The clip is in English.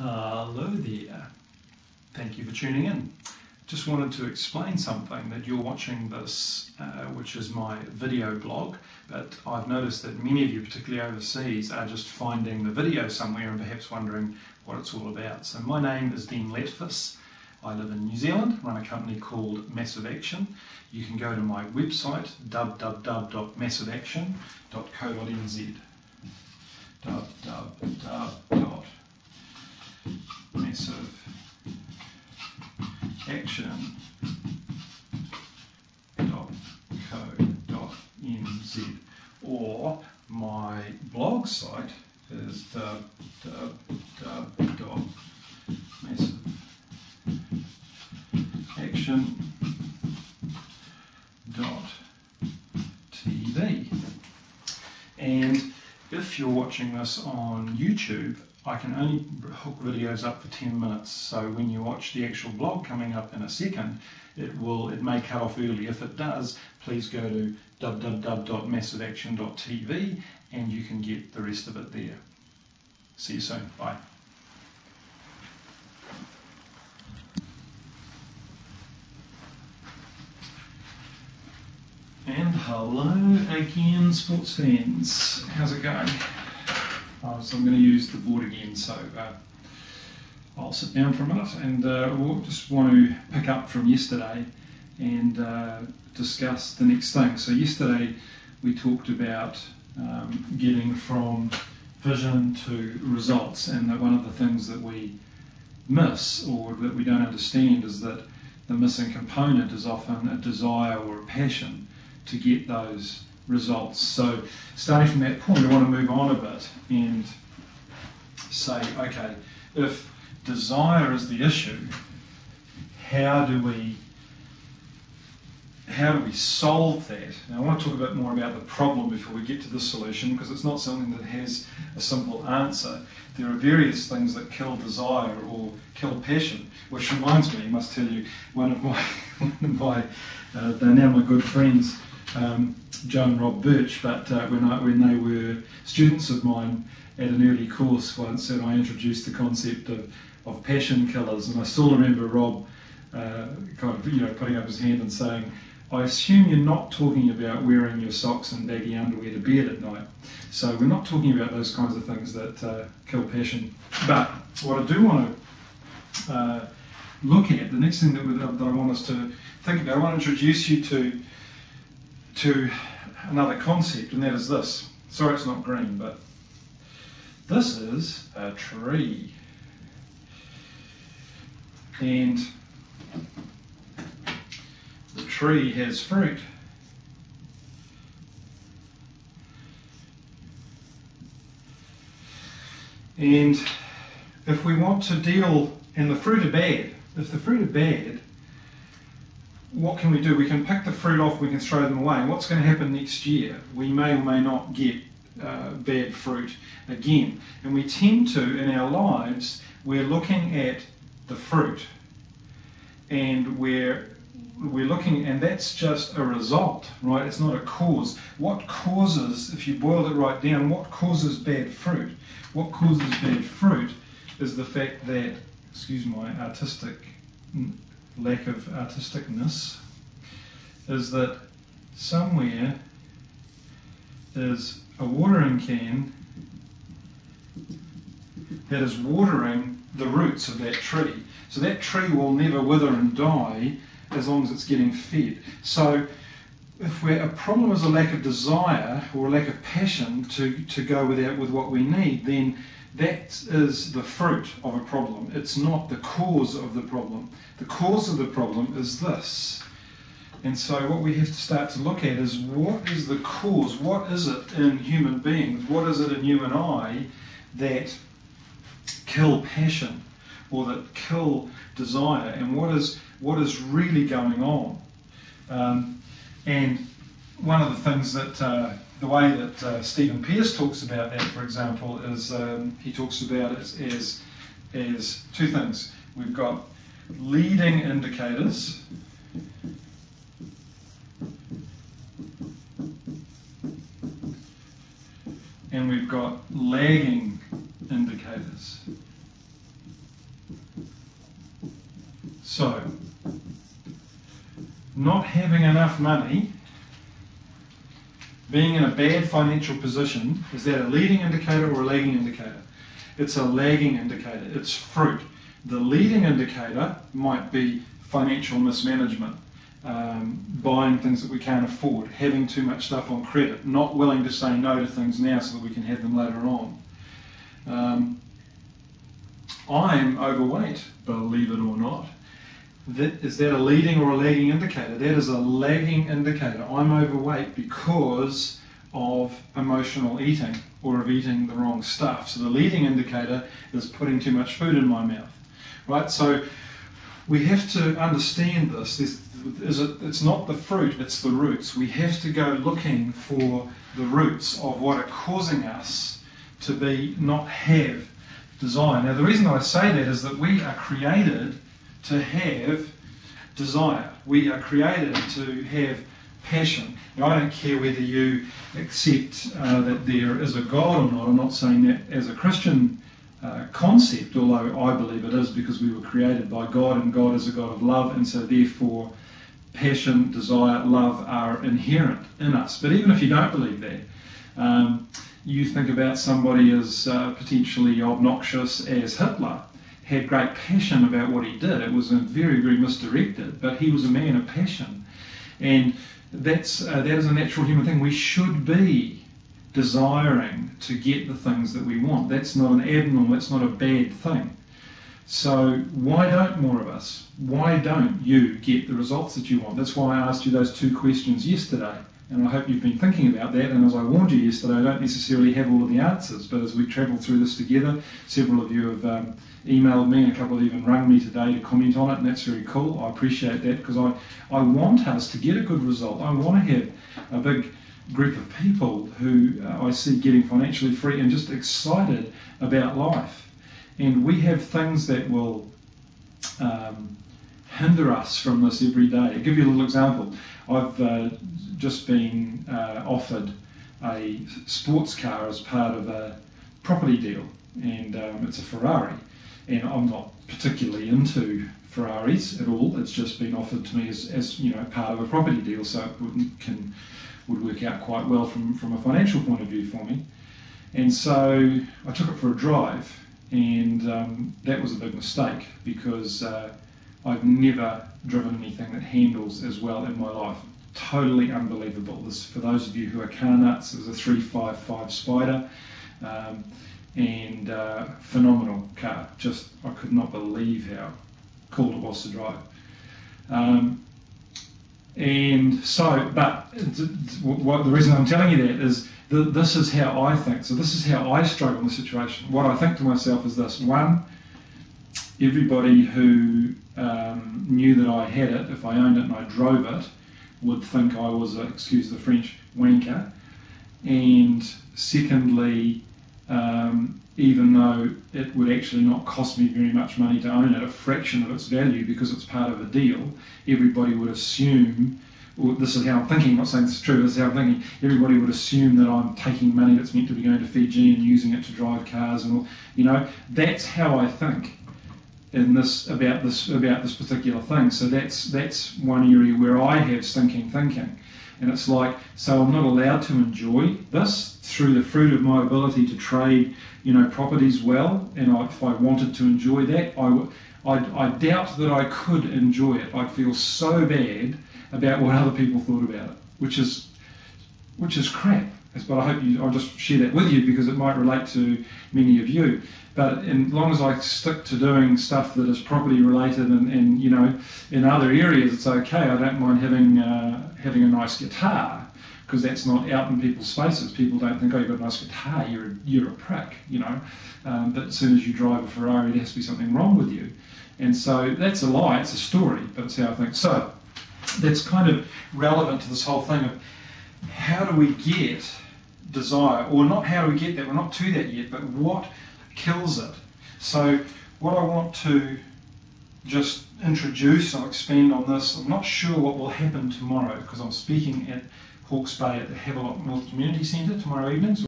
Hello there. Thank you for tuning in. Just wanted to explain something that you're watching this, which is my video blog, but I've noticed that many of you, particularly overseas, are just finding the video somewhere and perhaps wondering what it's all about. So my name is Dean Letfuss. I live in New Zealand, run a company called Massive Action. You can go to my website, www.massiveaction.co.nz. massiveaction.co.nz, or my blog site is massiveaction.tv. And if you're watching this on YouTube, I can only hook videos up for 10 minutes, so when you watch the actual blog coming up in a second, it may cut off early. If it does, please go to www.massiveaction.tv and you can get the rest of it there. See you soon. Bye. And hello again, sports fans. How's it going? So I'm going to use the board again, so I'll sit down for a minute and we'll just want to pick up from yesterday and discuss the next thing. So yesterday we talked about getting from vision to results, and that one of the things that we miss or that we don't understand is that the missing component is often a desire or a passion to get those results. So starting from that point, I want to move on a bit and say, okay, if desire is the issue, how do we solve that? Now I want to talk a bit more about the problem before we get to the solution, because it's not something that has a simple answer. There are various things that kill desire or kill passion, which reminds me, I must tell you, one of my they're now my good friends, Joe and Rob Birch, but when they were students of mine at an early course once, and I introduced the concept of passion killers, and I still remember Rob putting up his hand and saying, I assume you're not talking about wearing your socks and baggy underwear to bed at night. So we're not talking about those kinds of things that kill passion. But what I do want to look at, the next thing that I want us to think about, I want to introduce you to another concept, and that is this. Sorry it's not green, but this is a tree. And the tree has fruit. And if we want to deal, and the fruit are bad, if the fruit are bad, what can we do? We can pick the fruit off, we can throw them away. What's going to happen next year? We may or may not get bad fruit again. And we tend to, in our lives, we're looking at the fruit. And we're looking, and that's just a result, right? It's not a cause. What causes, if you boil it right down, what causes bad fruit? What causes bad fruit is the fact that, excuse my lack of artisticness, is that somewhere is a watering can that is watering the roots of that tree. So that tree will never wither and die as long as it's getting fed. So if a problem is a lack of desire or a lack of passion to go with what we need, then that is the fruit of a problem. It's not the cause of the problem. The cause of the problem is this. And so what we have to start to look at is, what is the cause? What is it in human beings? What is it in you and I that kill passion or that kill desire? And what is really going on? And one of the things that the way that Stephen Pearce talks about that, for example, is he talks about it as two things. We've got leading indicators and we've got lagging indicators. So, not having enough money, being in a bad financial position, is that a leading indicator or a lagging indicator? It's a lagging indicator. It's fruit. The leading indicator might be financial mismanagement, buying things that we can't afford, having too much stuff on credit, not willing to say no to things now so that we can have them later on. I'm overweight, believe it or not. Is that a leading or a lagging indicator? That is a lagging indicator. I'm overweight because of emotional eating or of eating the wrong stuff. So the leading indicator is putting too much food in my mouth, right? So we have to understand this. It's not the fruit, it's the roots. We have to go looking for the roots of what are causing us to not have desire. Now the reason I say that is that we are created to have desire. We are created to have passion. Now, I don't care whether you accept that there is a God or not. I'm not saying that as a Christian concept, although I believe it is because we were created by God and God is a God of love, and so therefore passion, desire, love are inherent in us. But even if you don't believe that, you think about somebody as potentially obnoxious as Hitler. Had great passion about what he did. It was very, very misdirected, but he was a man of passion. And that is a natural human thing. We should be desiring to get the things that we want. That's not an abnormal, that's not a bad thing. So why don't more of us? Why don't you get the results that you want? That's why I asked you those 2 questions yesterday. And I hope you've been thinking about that. And as I warned you yesterday, I don't necessarily have all of the answers. But as we travel through this together, several of you have emailed me, and a couple have even rung me today to comment on it. And that's very cool. I appreciate that because I want us to get a good result. I want to have a big group of people who I see getting financially free and just excited about life. And we have things that will hinder us from this every day. I'll give you a little example. I've just been offered a sports car as part of a property deal, and it's a Ferrari, and I'm not particularly into Ferraris at all. It's just been offered to me as you know, part of a property deal, so it would work out quite well from a financial point of view for me. And so I took it for a drive, and that was a big mistake because I've never driven anything that handles as well in my life. Totally unbelievable. This, for those of you who are car nuts, it was a 355 Spider, and phenomenal car. Just, I could not believe how cool it was to drive. And so, but the reason I'm telling you that is this is how I think. So this is how I struggle in the situation. What I think to myself is this: one, everybody who knew that I had it, if I owned it and I drove it, would think I was a, excuse the French, wanker. And secondly, even though it would actually not cost me very much money to own it, a fraction of its value because it's part of a deal, everybody would assume, well, this is how I'm thinking, I'm not saying this is true, this is how I'm thinking, everybody would assume that I'm taking money that's meant to be going to Fiji and using it to drive cars and all, you know, that's how I think in this about this particular thing. So that's one area where I have stinking thinking. And it's like, so I'm not allowed to enjoy this through the fruit of my ability to trade, you know, properties well. And if I wanted to enjoy that, I doubt that I could enjoy it. I'd feel so bad about what other people thought about it, which is crap. But I hope I'll just share that with you because it might relate to many of you. But as long as I stick to doing stuff that is property related and you know, in other areas it's okay. I don't mind having a nice guitar because that's not out in people's faces. People don't think, oh, you've got a nice guitar, you're a prick, you know. But as soon as you drive a Ferrari, there has to be something wrong with you. And so that's a lie, it's a story, but it's how I think. So that's kind of relevant to this whole thing of how do we get desire, or not how do we get that, we're not to that yet, but what kills it. So what I want to just introduce, I'll expand on this. I'm not sure what will happen tomorrow because I'm speaking at Hawke's Bay at the Havelock North Community Centre tomorrow evening. So